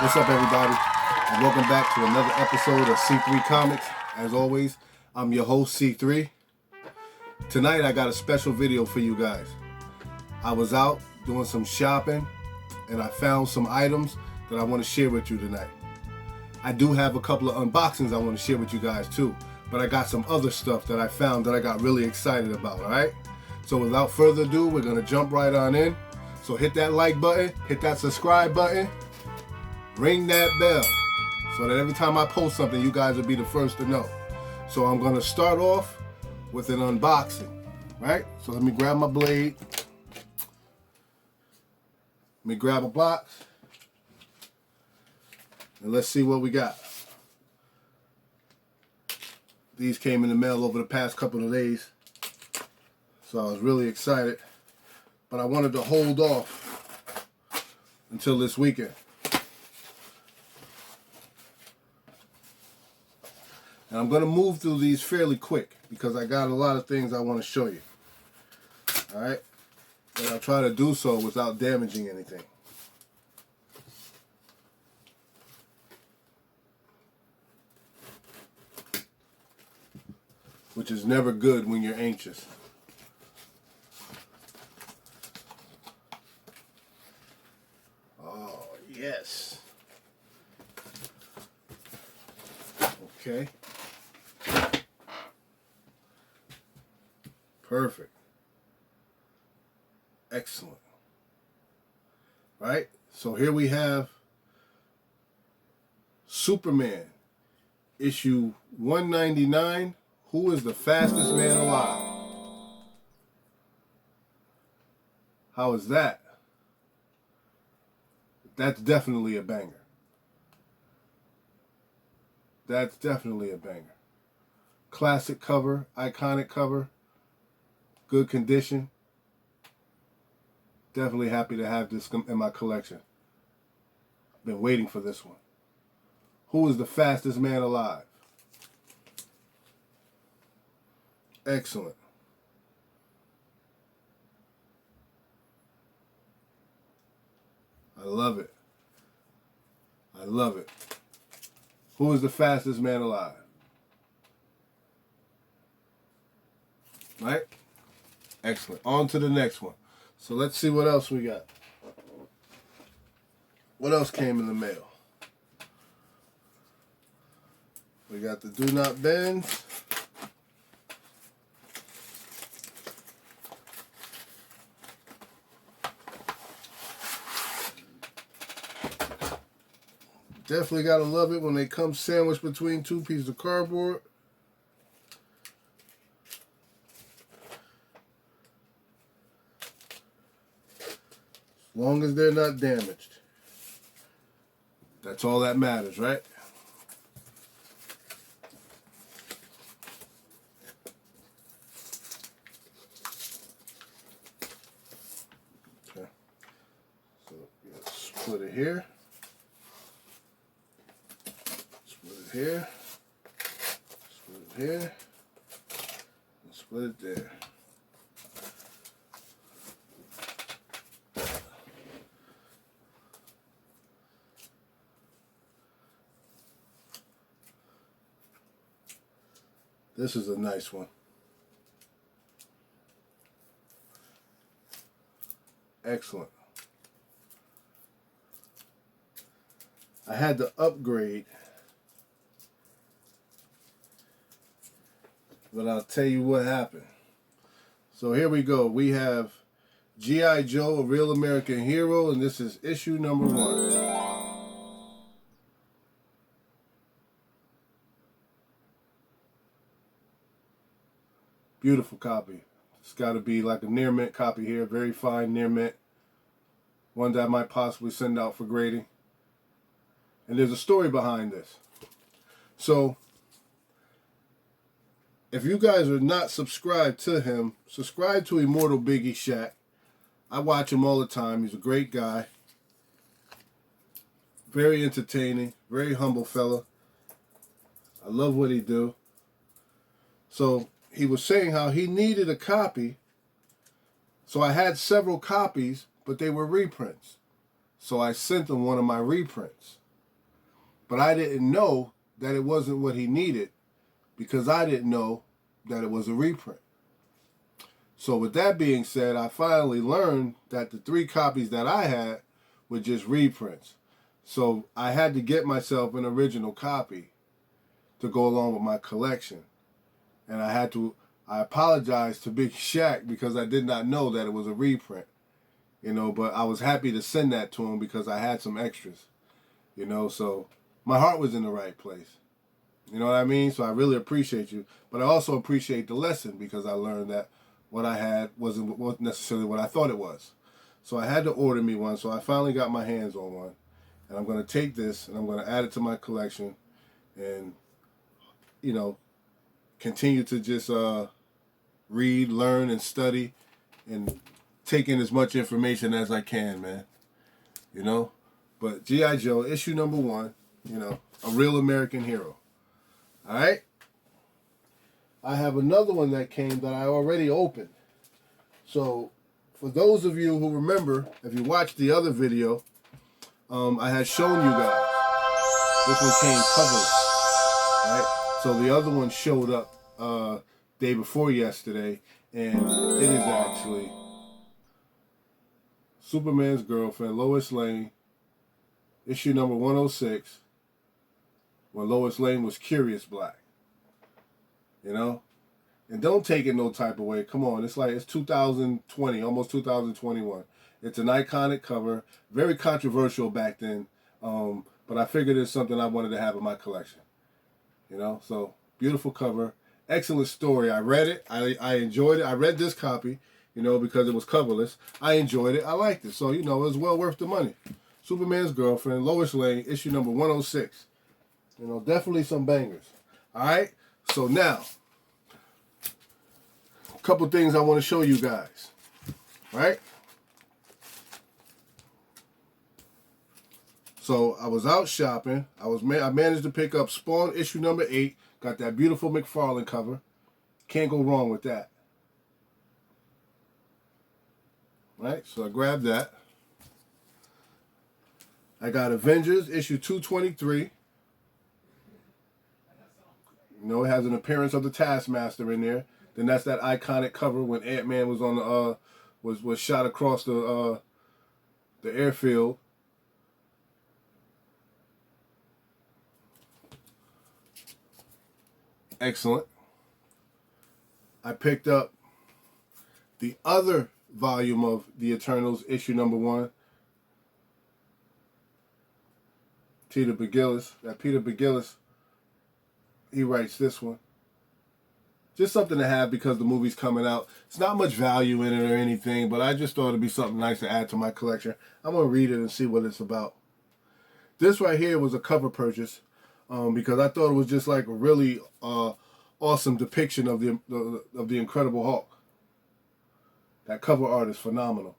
What's up, everybody? And welcome back to another episode of C3 Comics. As always, I'm your host, C3. Tonight, I got a special video for you guys. I was out doing some shopping, and I found some items that I want to share with you tonight. I do have a couple of unboxings I want to share with you guys, too. But I got some other stuff that I found that I got really excited about, all right? So without further ado, we're going to jump right on in. So hit that like button, hit that subscribe button, ring that bell, so that every time I post something, you guys will be the first to know. So I'm going to start off with an unboxing, right? So let me grab my blade. Let me grab a box. And let's see what we got. These came in the mail over the past couple of days. So I was really excited. But I wanted to hold off until this weekend. And I'm going to move through these fairly quick because I got a lot of things I want to show you. Alright? And I'll try to do so without damaging anything. Which is never good when you're anxious. Oh, yes. Okay. Perfect. Excellent. Right? So here we have Superman, issue 199. Who is the fastest man alive? How is that? That's definitely a banger. That's definitely a banger. Classic cover, iconic cover, good condition. Definitely happy to have this in my collection. I've been waiting for this one. Who is the fastest man alive? Excellent. I love it. I love it. Who is the fastest man alive? Right? Excellent. On to the next one. So let's see what else we got. What else came in the mail? We got the Do Not Bend. Definitely gotta love it when they come sandwiched between two pieces of cardboard. As long as they're not damaged. That's all that matters, right? Okay. So split it here. Here, split it here, and split it there. This is a nice one. Excellent. I had to upgrade, but I'll tell you what happened. So here we go. We have G.I. Joe, A Real American Hero, and this is issue number 1. Beautiful copy. It's got to be like a near mint copy here. Very fine near mint. One that I might possibly send out for grading. And there's a story behind this. So if you guys are not subscribed to him, subscribe to Immortal Biggie Shaq. I watch him all the time. He's a great guy. Very entertaining. Very humble fella. I love what he do. So he was saying how he needed a copy. So I had several copies, but they were reprints. So I sent him one of my reprints. But I didn't know that it wasn't what he needed because I didn't know that it was a reprint. So with that being said, I finally learned that the 3 copies that I had were just reprints. So I had to get myself an original copy to go along with my collection. And I apologized to Big Shaq because I did not know that it was a reprint. You know, but I was happy to send that to him because I had some extras. You know, so my heart was in the right place. You know what I mean? So I really appreciate you. But I also appreciate the lesson because I learned that what I had wasn't necessarily what I thought it was. So I had to order me one. So I finally got my hands on one. And I'm going to take this and I'm going to add it to my collection and, you know, continue to just read, learn, and study and take in as much information as I can, man. You know? But G.I. Joe, issue number 1, you know, a real American hero. All right? I have another one that came that I already opened. So, for those of you who remember, if you watched the other video, I had shown you guys. This one came coverless. Right? So the other one showed up day before yesterday, and it is actually Superman's girlfriend, Lois Lane, issue number 106, when Lois Lane was Curious Black. You know? And don't take it no type of way. Come on, it's 2020, almost 2021. It's an iconic cover, very controversial back then, but I figured it's something I wanted to have in my collection. You know, so beautiful cover, excellent story. I read it, I enjoyed it. I read this copy, you know, because it was coverless. I enjoyed it, I liked it, so you know, it was well worth the money. Superman's girlfriend, Lois Lane, issue number 106. You know, definitely some bangers. All right, so now, a couple things I want to show you guys. Right? So I was out shopping. I managed to pick up Spawn issue number 8. Got that beautiful McFarlane cover. Can't go wrong with that. Right? So I grabbed that. I got Avengers issue 223. You know, it has an appearance of the Taskmaster in there. Then that's that iconic cover when Ant-Man was on the was shot across the airfield. Excellent. I picked up the other volume of The Eternals, issue number 1. Peter Begillis. That Peter Begillis, he writes this one. Just something to have because the movie's coming out. It's not much value in it or anything, but I just thought it'd be something nice to add to my collection. I'm going to read it and see what it's about. This right here was a cover purchase because I thought it was just like a really awesome depiction of the Incredible Hulk. That cover art is phenomenal.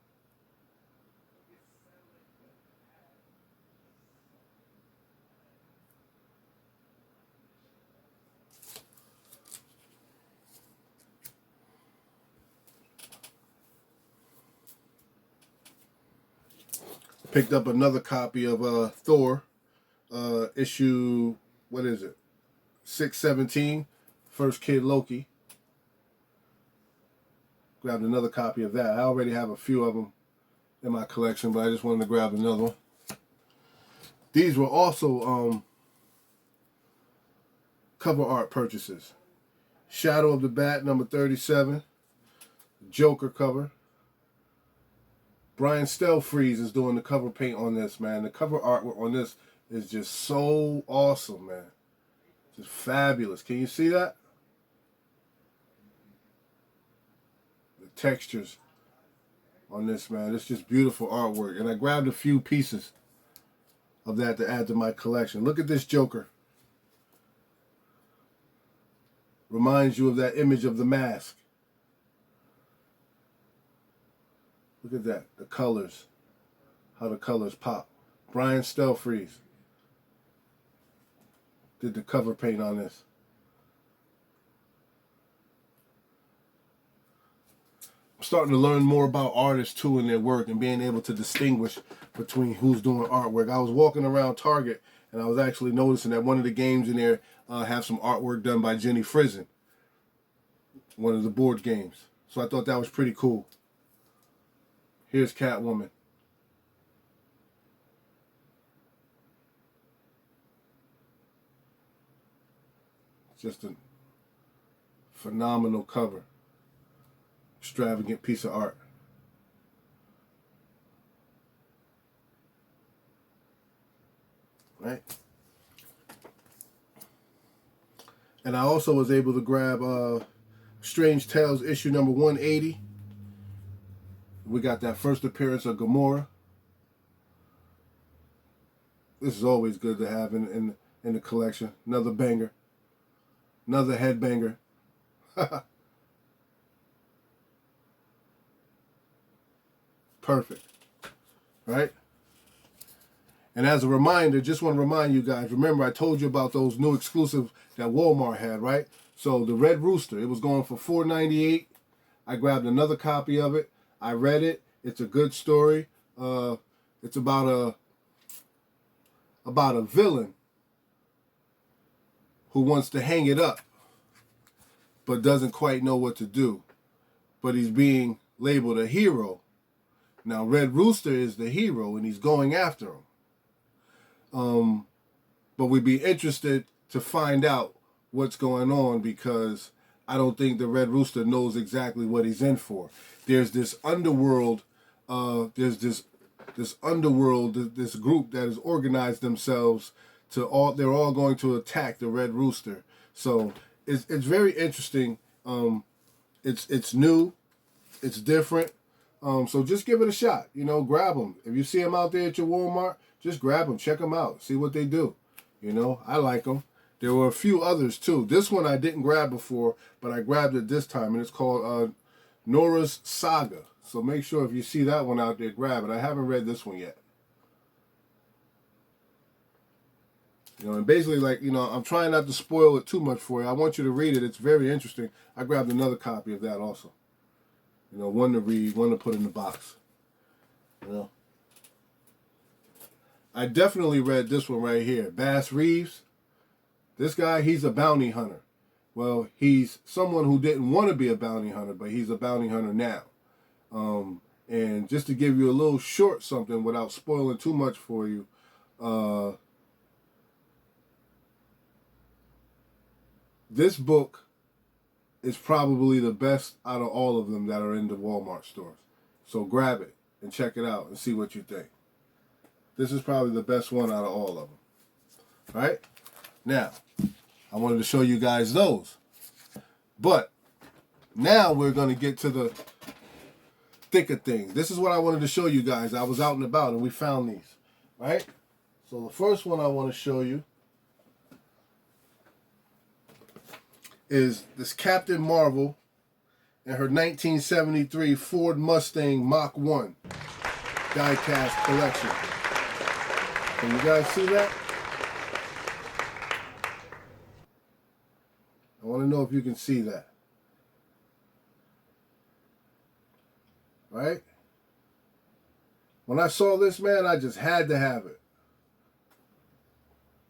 Picked up another copy of Thor, issue, what is it? 617, First Kid Loki. Grabbed another copy of that. I already have a few of them in my collection, but I just wanted to grab another one. These were also cover art purchases. Shadow of the Bat, number 37. Joker cover. Brian Stelfreeze is doing the cover paint on this, man. The cover artwork on this is just so awesome, man. Just fabulous. Can you see that? The textures on this, man. It's just beautiful artwork. And I grabbed a few pieces of that to add to my collection. Look at this Joker. Reminds you of that image of the Mask. Look at that, the colors, how the colors pop. Brian Stelfreeze did the cover paint on this. I'm starting to learn more about artists too and their work and being able to distinguish between who's doing artwork. I was walking around Target And I was actually noticing that one of the games in there have some artwork done by Jenny Frison, one of the board games. So I thought that was pretty cool. Here's Catwoman. Just a phenomenal cover. Extravagant piece of art. Right? And I also was able to grab Strange Tales issue number 180. We got that first appearance of Gamora. This is always good to have in the collection. Another banger. Another headbanger. Perfect. Right? And as a reminder, just want to remind you guys, remember I told you about those new exclusives that Walmart had, right? So the Red Rooster, it was going for $4.98. I grabbed another copy of it. I read it. It's a good story. It's about a villain who wants to hang it up, but doesn't quite know what to do. But he's being labeled a hero. Now, Red Rooster is the hero, and he's going after him. But we'd be interested to find out what's going on, because I don't think the Red Rooster knows exactly what he's in for. There's this underworld, this group that has organized themselves they're all going to attack the Red Rooster. So it's very interesting. It's new, it's different. So just give it a shot. Grab them. If you see them out there at your Walmart, just grab them, check them out, see what they do. I like them. There were a few others too. This one I didn't grab before, but I grabbed it this time, and it's called Nora's Saga. So make sure if you see that one out there, grab it. I haven't read this one yet. And basically, I'm trying not to spoil it too much for you. I want you to read it. It's very interesting. I grabbed another copy of that also. One to read, one to put in the box. I definitely read this one right here. Bass Reeves. This guy, he's a bounty hunter. Well, he's someone who didn't want to be a bounty hunter, but he's a bounty hunter now. And just to give you a little short something without spoiling too much for you, this book is probably the best out of all of them that are in the Walmart stores. So grab it and check it out and see what you think. This is probably the best one out of all of them. All right? Now, I wanted to show you guys those. But now we're going to get to the thick of things. This is what I wanted to show you guys. I was out and about and we found these. Right? So the first one I want to show you is this Captain Marvel and her 1973 Ford Mustang Mach 1 die-cast collection. Can you guys see that? I want to know if you can see that. Right? When I saw this, man, I just had to have it.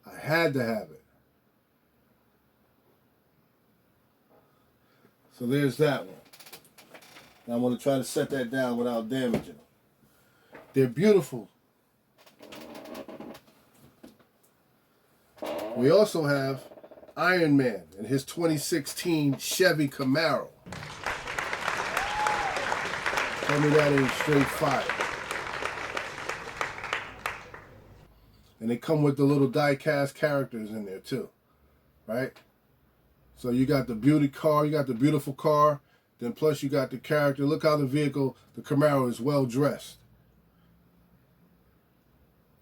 I had to have it. So there's that one. Now I'm going to try to set that down without damaging them. They're beautiful. We also have Iron Man and his 2016 Chevy Camaro. Tell me that ain't straight fire. And they come with the little die-cast characters in there too, right? So you got the beauty car, you got the beautiful car, then plus you got the character. Look how the vehicle, the Camaro, is well dressed.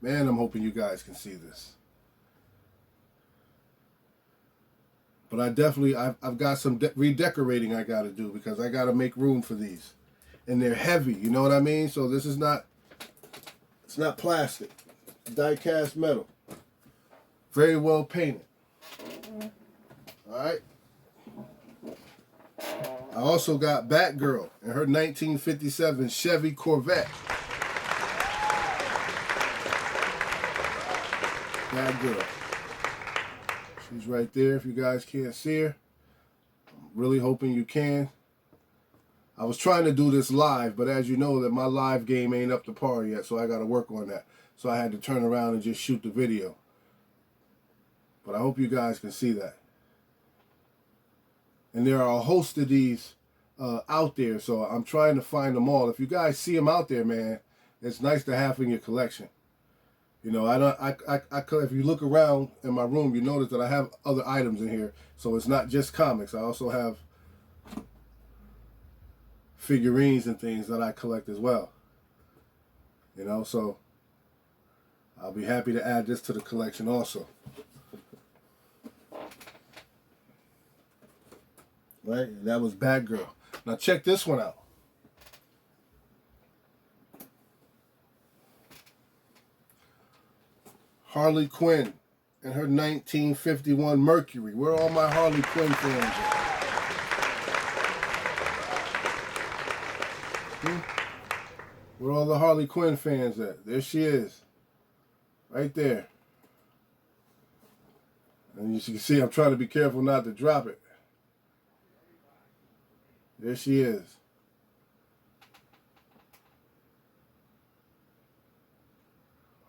Man, I'm hoping you guys can see this. But I've got some redecorating I got to do because I got to make room for these. And they're heavy, you know what I mean? So this is not, it's not plastic. It's die-cast metal. Very well painted. All right. I also got Batgirl and her 1957 Chevy Corvette. Batgirl. She's right there if you guys can't see her. I'm really hoping you can. I was trying to do this live, but as you know that my live game ain't up to par yet, so I got to work on that. So I had to turn around and just shoot the video. But I hope you guys can see that. And there are a host of these out there, so I'm trying to find them all. If you guys see them out there, man, it's nice to have in your collection. You know, if you look around in my room, you notice that I have other items in here. So it's not just comics. I also have figurines and things that I collect as well. You know, so I'll be happy to add this to the collection also. Right? And that was Batgirl. Now check this one out. Harley Quinn and her 1951 Mercury. Where are all my Harley Quinn fans at? Where are all the Harley Quinn fans at? There she is. Right there. And you can see I'm trying to be careful not to drop it. There she is.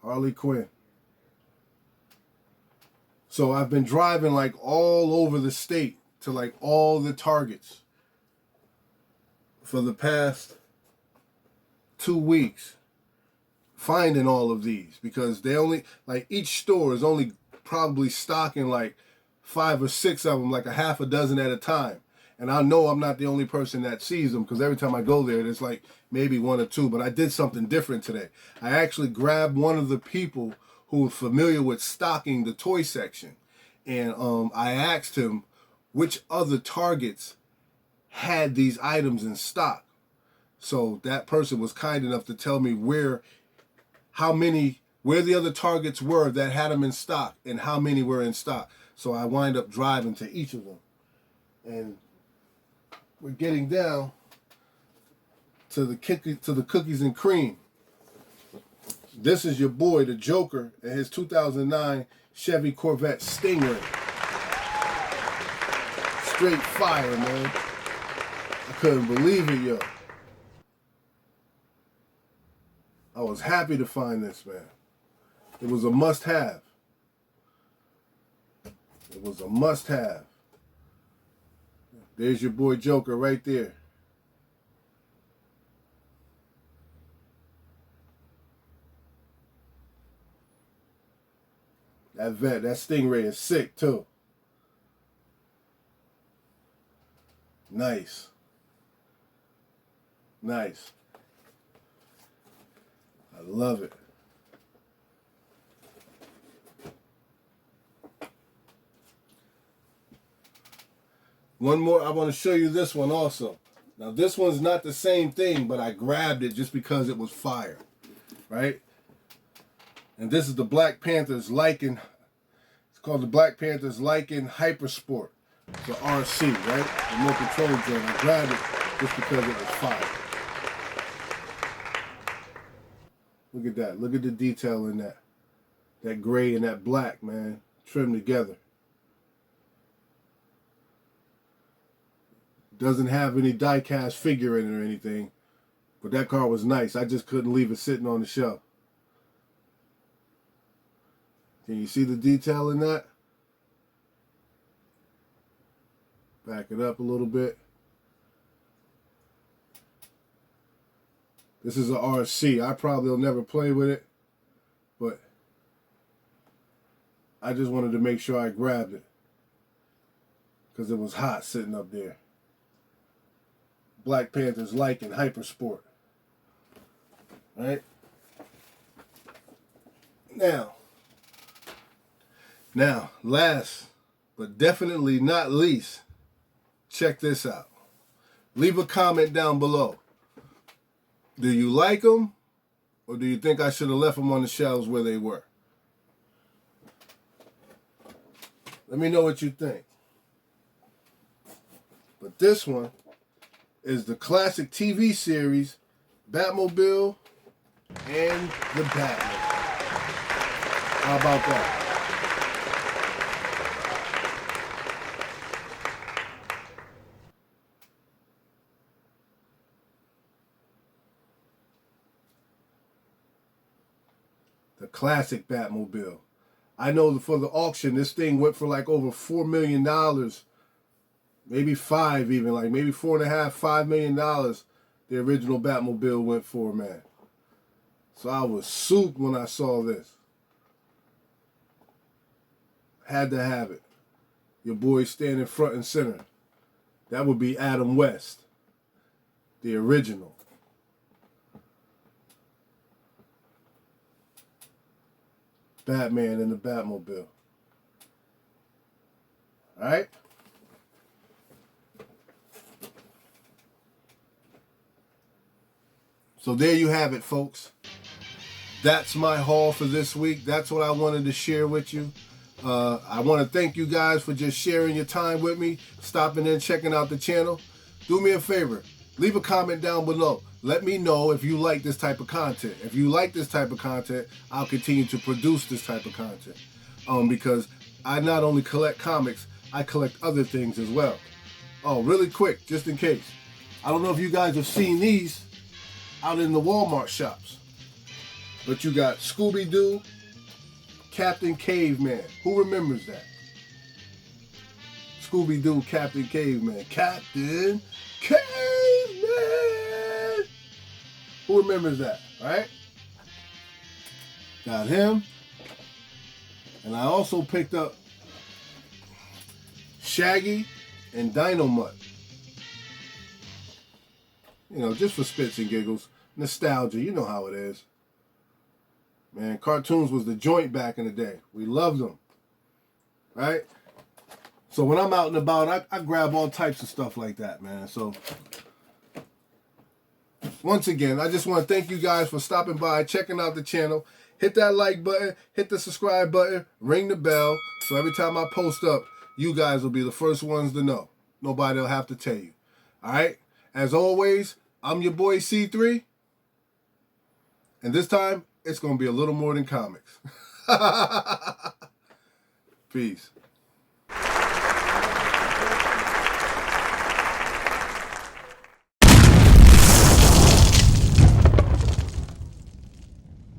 Harley Quinn. So I've been driving like all over the state to like all the Targets for the past 2 weeks finding all of these, because they only, like, each store is only probably stocking like 5 or 6 of them, like a half a dozen at a time. And I know I'm not the only person that sees them, because every time I go there, there's like maybe 1 or 2. But I did something different today. I actually grabbed one of the people who was familiar with stocking the toy section. And I asked him which other Targets had these items in stock. So that person was kind enough to tell me where the other Targets were that had them in stock and how many were in stock. So I wind up driving to each of them. And we're getting down to the cookies and cream. This is your boy, the Joker, and his 2009 Chevy Corvette Stingray. Straight fire, man. I couldn't believe it, yo. I was happy to find this, man. It was a must-have. It was a must-have. There's your boy Joker right there. That Stingray is sick too. Nice. Nice. I love it. One more, I want to show you this one also. Now this one's not the same thing, but I grabbed it just because it was fire, right? And this is the Black Panthers Lycan. It's called the Black Panthers Lycan Hypersport. It's an RC, right? The Remote control joint. I grabbed it just because it was fire. Look at that. Look at the detail in that. That gray and that black, man. Trimmed together. Doesn't have any die-cast figure in it or anything. But that car was nice. I just couldn't leave it sitting on the shelf. Can you see the detail in that? Back it up a little bit. This is an RC. I probably will never play with it, but I just wanted to make sure I grabbed it because it was hot sitting up there. Black Panthers Lycan Hypersport. Right? Now, last but definitely not least, check this out. Leave a comment down below. Do you like them, or do you think I should have left them on the shelves where they were? Let me know what you think. But this one is the classic TV series Batmobile and the Batman. How about that? the classic Batmobile. I know for the auction, this thing went for like over $4 million. Maybe five even, like maybe $4.5, $5 million. The original Batmobile went for, man. So I was souped when I saw this. Had to have it. Your boy standing front and center. That would be Adam West, the original. Batman in the Batmobile. Alright? So there you have it, folks. That's my haul for this week. That's what I wanted to share with you. I want to thank you guys for just sharing your time with me, stopping in, checking out the channel. Do me a favor. Leave a comment down below. Let me know if you like this type of content. If you like this type of content, I'll continue to produce this type of content. Because I not only collect comics, I collect other things as well. Oh, really quick, just in case. I don't know if you guys have seen these out in the Walmart shops. But you got ScoobyDoo, Captain Caveman. Who remembers that? Scooby-Doo, Captain Caveman. Captain Caveman! Who remembers that, right? Got him. And I also picked up Shaggy and Dynamite. You know, just for spits and giggles. Nostalgia, you know how it is. Man, cartoons was the joint back in the day. We loved them. Right? So when I'm out and about, I grab all types of stuff like that, man. So, once again, I just want to thank you guys for stopping by, checking out the channel. Hit that like button, hit the subscribe button, ring the bell, so every time I post up, you guys will be the first ones to know. Nobody will have to tell you. All right? As always, I'm your boy C3. And this time, it's going to be a little more than comics. Peace.